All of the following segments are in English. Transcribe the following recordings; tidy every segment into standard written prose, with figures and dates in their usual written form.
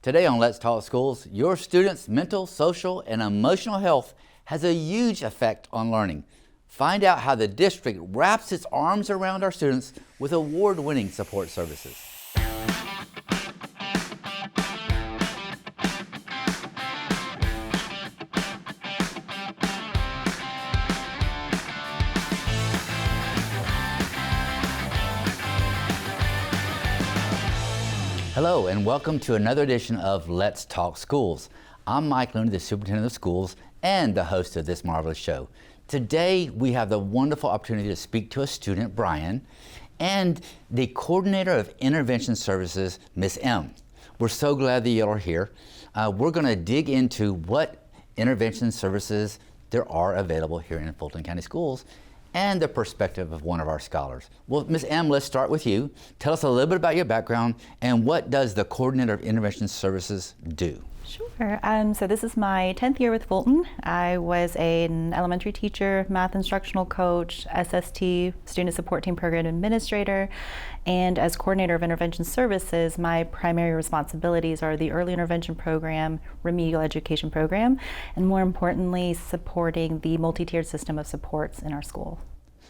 Today on Let's Talk Schools, your students' mental, social, and emotional health has a huge effect on learning. Find out how the district wraps its arms around our students with award-winning support services. Hello and welcome to another edition of Let's Talk Schools. I'm Mike Looney, the Superintendent of Schools and the host of this marvelous show. Today we have the wonderful opportunity to speak to a student, Brian, and the Coordinator of Intervention Services, Miss M. We're so glad that you are here. We're going to dig into what intervention services there are available here in Fulton County Schools and the perspective of one of our scholars. Well, Ms. M, let's start with you. Tell us a little bit about your background and what does the Coordinator of Intervention Services do? Sure. So this is my 10th year with Fulton. I was an elementary teacher, math instructional coach, SST, student support team program administrator, and as Coordinator of Intervention Services, my primary responsibilities are the early intervention program, remedial education program, and more importantly, supporting the multi-tiered system of supports in our school.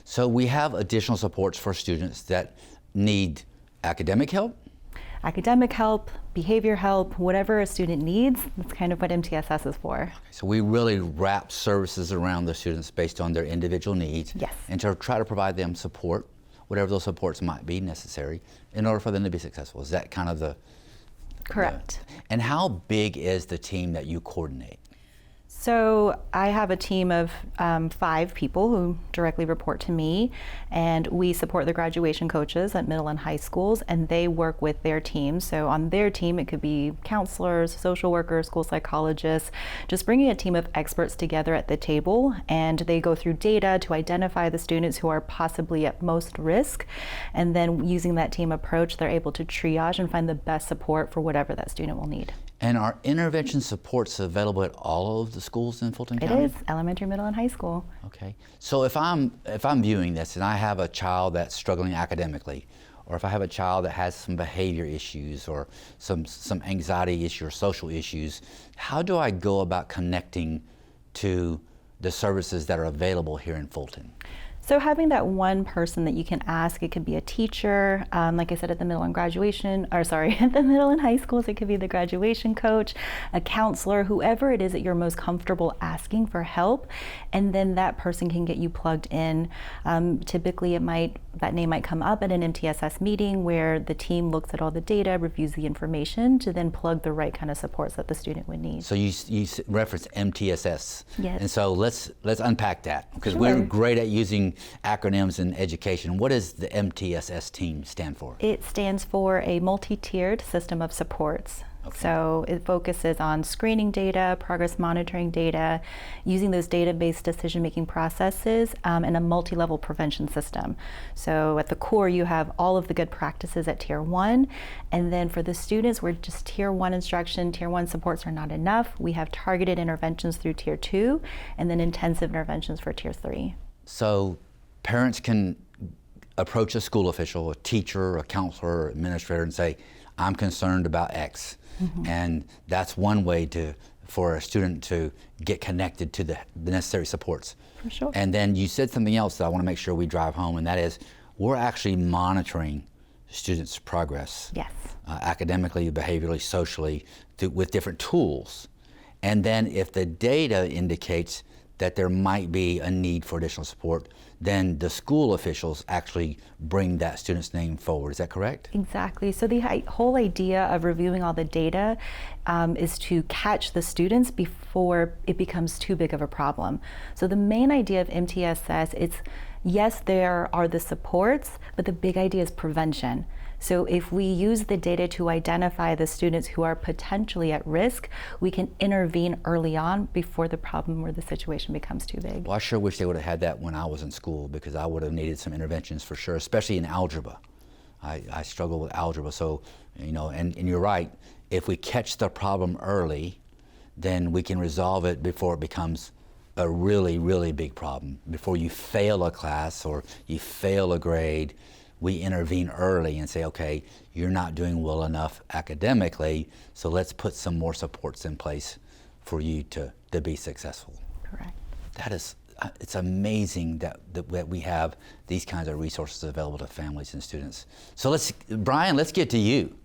So we have additional supports for students that need academic help, behavior help, whatever a student needs. That's kind of what MTSS is for. So we really wrap services around the students based on their individual needs. Yes. And to try to provide them support, whatever those supports might be necessary, in order for them to be successful. Is that kind of the... Correct. And how big is the team that you coordinate? So I have a team of 5 people who directly report to me, and we support the graduation coaches at middle and high schools, and they work with their teams. So on their team, it could be counselors, social workers, school psychologists, just bringing a team of experts together at the table, and they go through data to identify the students who are possibly at most risk, and then using that team approach, they're able to triage and find the best support for whatever that student will need. And are intervention supports available at all of the schools in Fulton County? It is, elementary, middle, and high school. Okay. So if I'm viewing this and I have a child that's struggling academically, or if I have a child that has some behavior issues or some anxiety issue or social issues, how do I go about connecting to the services that are available here in Fulton? So having that one person that you can ask, it could be a teacher, like I said, at the middle and at the middle and high schools, it could be the graduation coach, a counselor, whoever it is that you're most comfortable asking for help, and then that person can get you plugged in. Typically that name might come up at an MTSS meeting where the team looks at all the data, reviews the information to then plug the right kind of supports that the student would need. So you reference MTSS. Yes. And so let's unpack that, because Sure. we're great at using acronyms in education. What does the MTSS team stand for? It stands for a multi-tiered system of supports. Okay. So it focuses on screening data, progress monitoring data, using those data-based decision-making processes, and a multi-level prevention system. So at the core, you have all of the good practices at Tier 1, and then for the students, we're just Tier 1 instruction, Tier 1 supports are not enough. We have targeted interventions through Tier 2, and then intensive interventions for Tier 3. So parents can approach a school official, a teacher, a counselor, or administrator and say, I'm concerned about X. Mm-hmm. And that's one way for a student to get connected to the necessary supports. For sure. And then you said something else that I want to make sure we drive home, and that is we're actually monitoring students' progress. Yes. Academically, behaviorally, socially, with different tools. And then if the data indicates that there might be a need for additional support, then the school officials actually bring that student's name forward. Is that correct? Exactly. So the whole idea of reviewing all the data is to catch the students before it becomes too big of a problem. So the main idea of MTSS is, yes, there are the supports, but the big idea is prevention. So if we use the data to identify the students who are potentially at risk, we can intervene early on before the problem or the situation becomes too big. Well, I sure wish they would have had that when I was in school, because I would have needed some interventions for sure, especially in algebra. I struggle with algebra, so, and you're right, if we catch the problem early, then we can resolve it before it becomes a really, really big problem. Before you fail a class or you fail a grade, we intervene early and say, okay, you're not doing well enough academically, so let's put some more supports in place for you to be successful. Correct. That is, it's amazing that we have these kinds of resources available to families and students. So Brian, let's get to you.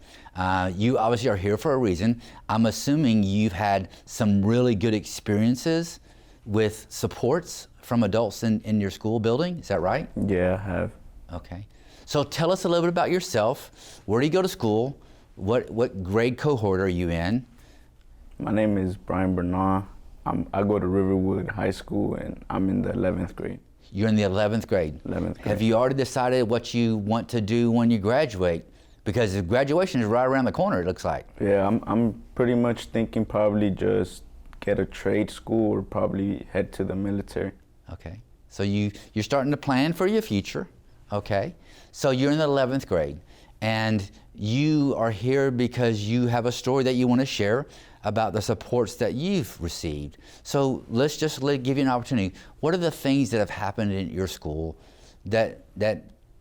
You obviously are here for a reason. I'm assuming you've had some really good experiences with supports from adults in your school building. Is that right? Yeah, I have. Okay. So tell us a little bit about yourself. Where do you go to school? What grade cohort are you in? My name is Brian Bernard. I go to Riverwood High School, and I'm in the 11th grade. You're in the 11th grade. 11th grade. Have you already decided what you want to do when you graduate? Because graduation is right around the corner, it looks like. Yeah, I'm pretty much thinking probably just get a trade school or probably head to the military. Okay. So you're starting to plan for your future. Okay. So you're in the 11th grade, and you are here because you have a story that you want to share about the supports that you've received. So let's just give you an opportunity. What are the things that have happened in your school that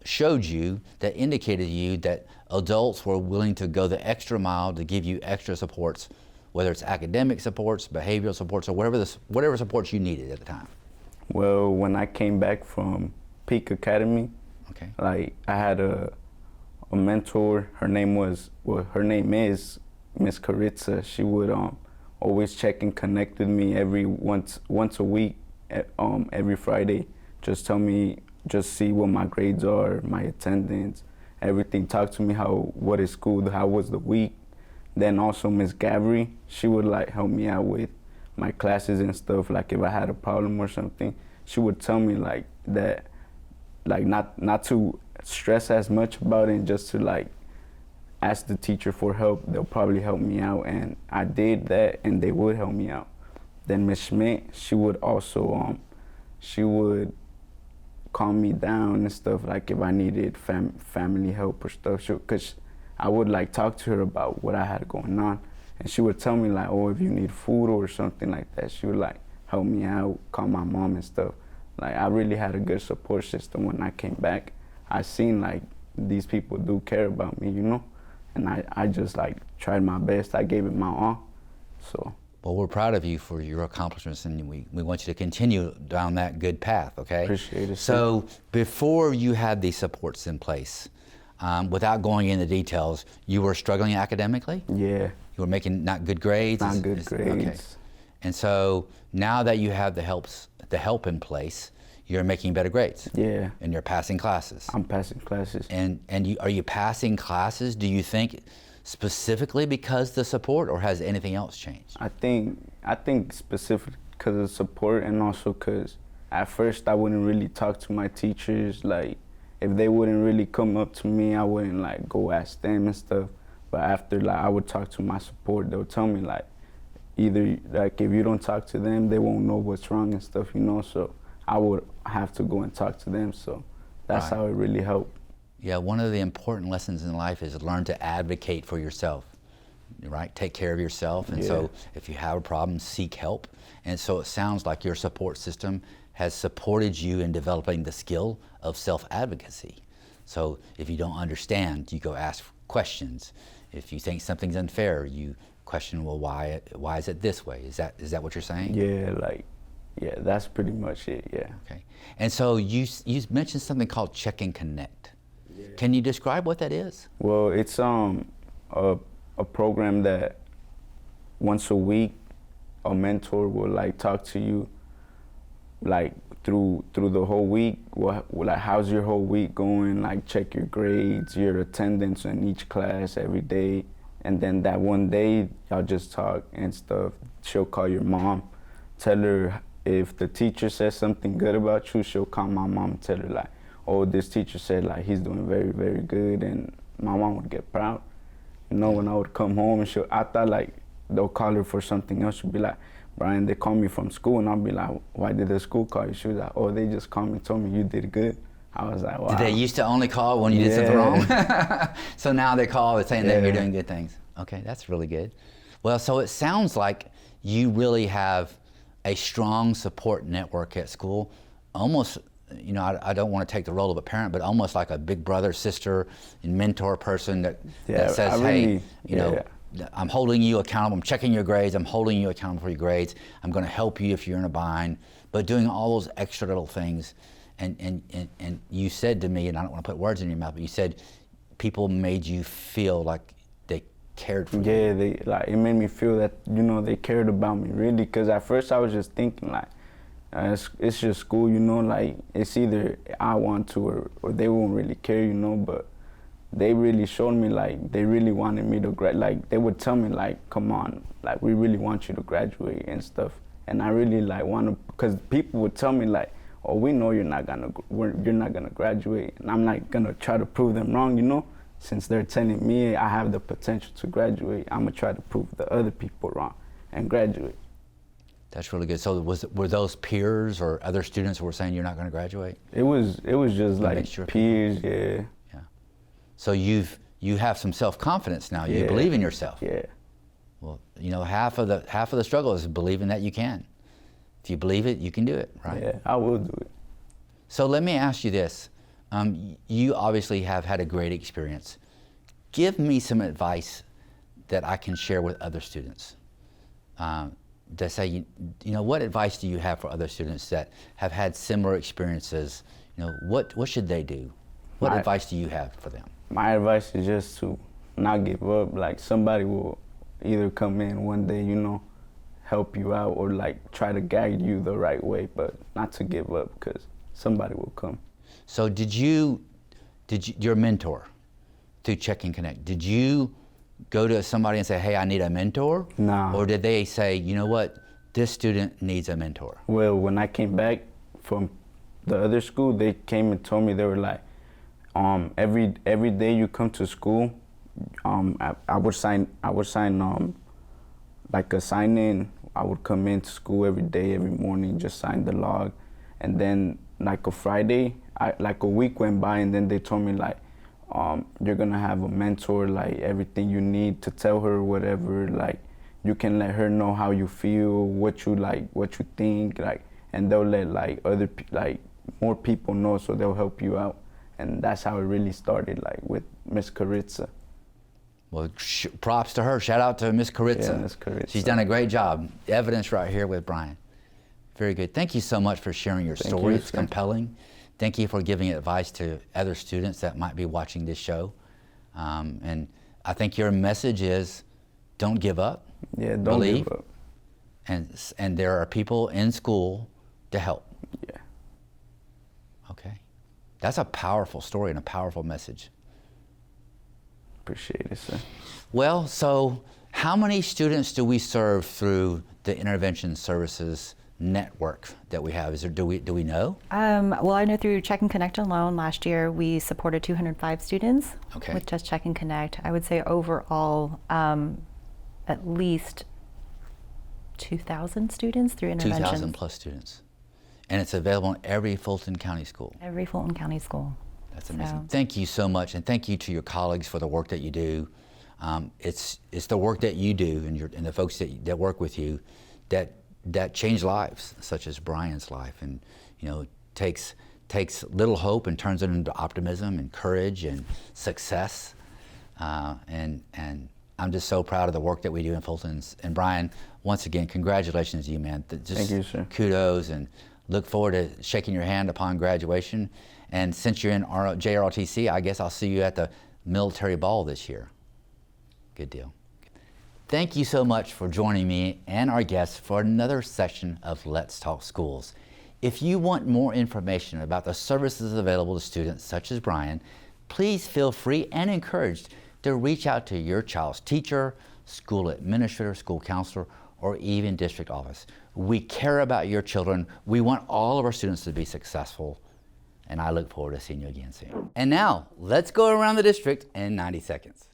showed you, that indicated to you that adults were willing to go the extra mile to give you extra supports, whether it's academic supports, behavioral supports, or whatever supports you needed at the time? Well, when I came back from Peak Academy, Okay. like I had a mentor. Her name is Miss Caritza. She would always check and connect with me once a week, every Friday. Just see what my grades are, my attendance, everything. Talk to me what is school, how was the week. Then also Miss Gabri, she would like help me out with my classes and stuff. Like if I had a problem or something, she would tell me like that, like not to stress as much about it, and just to like ask the teacher for help. They'll probably help me out, and I did that, and they would help me out. Then Miss Schmidt, she would also she would calm me down and stuff, like if I needed family help or stuff, because I would like talk to her about what I had going on, and she would tell me like, oh, if you need food or something like that, she would like help me out, call my mom and stuff. Like I really had a good support system when I came back. I seen like these people do care about me, you know, and I just like tried my best. I gave it my all. So. Well, we're proud of you for your accomplishments, and we want you to continue down that good path, okay? Appreciate it. So before you had these supports in place, without going into details, you were struggling academically? Yeah. You were making not good grades? Not good grades. Okay. And so now that you have the help in place, you're making better grades? Yeah. And you're passing classes? I'm passing classes. And are you passing classes, do you think, specifically because the support, or has anything else changed? I think specifically because of support, and also because at first I wouldn't really talk to my teachers. Like if they wouldn't really come up to me, I wouldn't like go ask them and stuff. But after like I would talk to my support, they'll tell me like either like if you don't talk to them, they won't know what's wrong and stuff, you know. So I would have to go and talk to them. So that's Right. how it really helped. Yeah, one of the important lessons in life is learn to advocate for yourself, right? Take care of yourself. And so if you have a problem, seek help. And so it sounds like your support system has supported you in developing the skill of self-advocacy. So if you don't understand, you go ask questions. If you think something's unfair, you question, well, why is it this way? Is that what you're saying? Yeah, that's pretty much it, yeah. Okay. And so you mentioned something called Check and Connect. Yeah. Can you describe what that is? Well, it's a program that once a week a mentor will like talk to you like through the whole week. Like how's your whole week going? Like check your grades, your attendance in each class every day, and then that one day y'all just talk and stuff. She'll call your mom, tell her if the teacher says something good about you. She'll call my mom and tell her like, oh, this teacher said like he's doing very, very good, and my mom would get proud. You know, when I would come home and I thought like they'll call her for something else. She'd be like, Brian, they called me from school, and I'll be like, why did the school call you? She was like, oh, they just called me and told me you did good. I was like, wow. Did they used to only call when you did something wrong? So now they call saying that you're doing good things. Okay, that's really good. Well, so it sounds like you really have a strong support network at school, almost you know, I don't want to take the role of a parent, but almost like a big brother, sister, and mentor person that says, hey, you know, I'm holding you accountable, I'm checking your grades, I'm holding you accountable for your grades, I'm going to help you if you're in a bind, but doing all those extra little things. And you said to me, and I don't want to put words in your mouth, but you said people made you feel like they cared for you. Yeah, it made me feel that, you know, they cared about me, really, because at first I was just thinking, like, it's just school, you know, like, it's either I want to or they won't really care, you know, but they really showed me, like, they really wanted me to like, they would tell me, like, come on, like, we really want you to graduate and stuff. And I really, like, want to, because people would tell me, like, oh, we know you're not gonna graduate. And I'm not gonna try to prove them wrong, you know? Since they're telling me I have the potential to graduate, I'm gonna try to prove the other people wrong and graduate. That's really good. So were those peers or other students who were saying you're not gonna graduate? It was just like peers, yeah. Yeah. So you have some self-confidence now. You believe in yourself. Yeah. Well, you know, half of the struggle is believing that you can. If you believe it, you can do it, right? Yeah, I will do it. So let me ask you this. You obviously have had a great experience. Give me some advice that I can share with other students. To say, you know, what advice do you have for other students that have had similar experiences? You know, what should they do? What advice do you have for them? My advice is just to not give up. Like, somebody will either come in one day, you know, help you out, or like try to guide you the right way, but not to give up, because somebody will come. So did you, your mentor through Check and Connect, did you go to somebody and say, hey, I need a mentor? No. Or did they say, you know what, this student needs a mentor? Well, when I came back from the other school, they came and told me, they were like, every day you come to school, I would sign like a sign-in. I would come into school every day, every morning, just sign the log. And then like a Friday, like a week went by, and then they told me, like, you're gonna have a mentor, like everything you need to tell her whatever, like you can let her know how you feel, what you think, like, and they'll let like more people know, so they'll help you out. And that's how it really started, like with Miss Karitsa. Well, props to her. Shout out to Miss Karitsa. Yeah, Miss Karitsa. She's done a great job. Evidence right here with Brian. Very good. Thank you so much for sharing your story. It's compelling. Thank you for giving advice to other students that might be watching this show. And I think your message is, don't give up. Yeah, don't believe, give up. And there are people in school to help. Yeah. Okay. That's a powerful story and a powerful message. Appreciate it, sir. Well, so how many students do we serve through the intervention services network that we have? Do we know? Well, I know through Check and Connect alone, last year we supported 205 students with just Check and Connect. I would say overall, at least 2,000 students through intervention. 2,000 plus students. And it's available in every Fulton County school. Every Fulton County school. That's amazing. Thank you so much, and thank you to your colleagues for the work that you do. It's the work that you do and the folks that work with you that change lives, such as Brian's life, and takes little hope and turns it into optimism and courage and success. And I'm just so proud of the work that we do in Fulton. And Brian, once again, congratulations to you, man. Thank you, sir. Kudos, and look forward to shaking your hand upon graduation. And since you're in JROTC, I guess I'll see you at the military ball this year. Good deal. Thank you so much for joining me and our guests for another session of Let's Talk Schools. If you want more information about the services available to students such as Brian, please feel free and encouraged to reach out to your child's teacher, school administrator, school counselor, or even district office. We care about your children. We want all of our students to be successful, and I look forward to seeing you again soon. And now, let's go around the district in 90 seconds.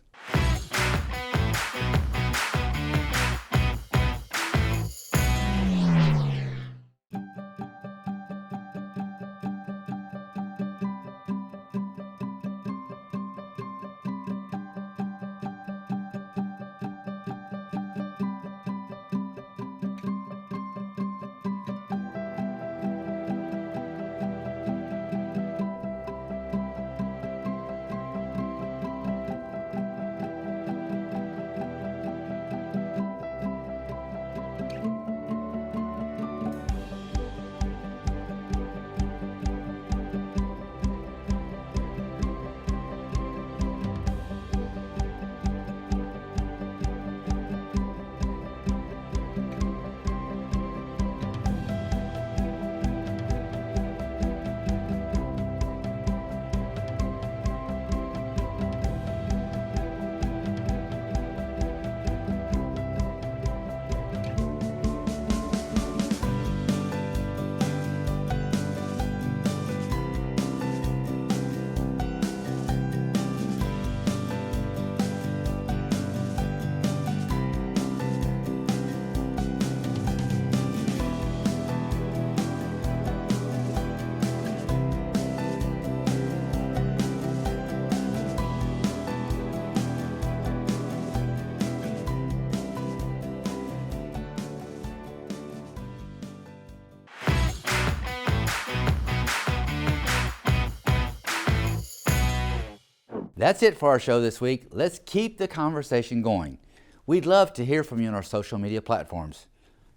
That's it for our show this week. Let's keep the conversation going. We'd love to hear from you on our social media platforms.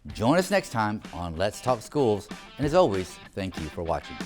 Join us next time on Let's Talk Schools, and as always, thank you for watching.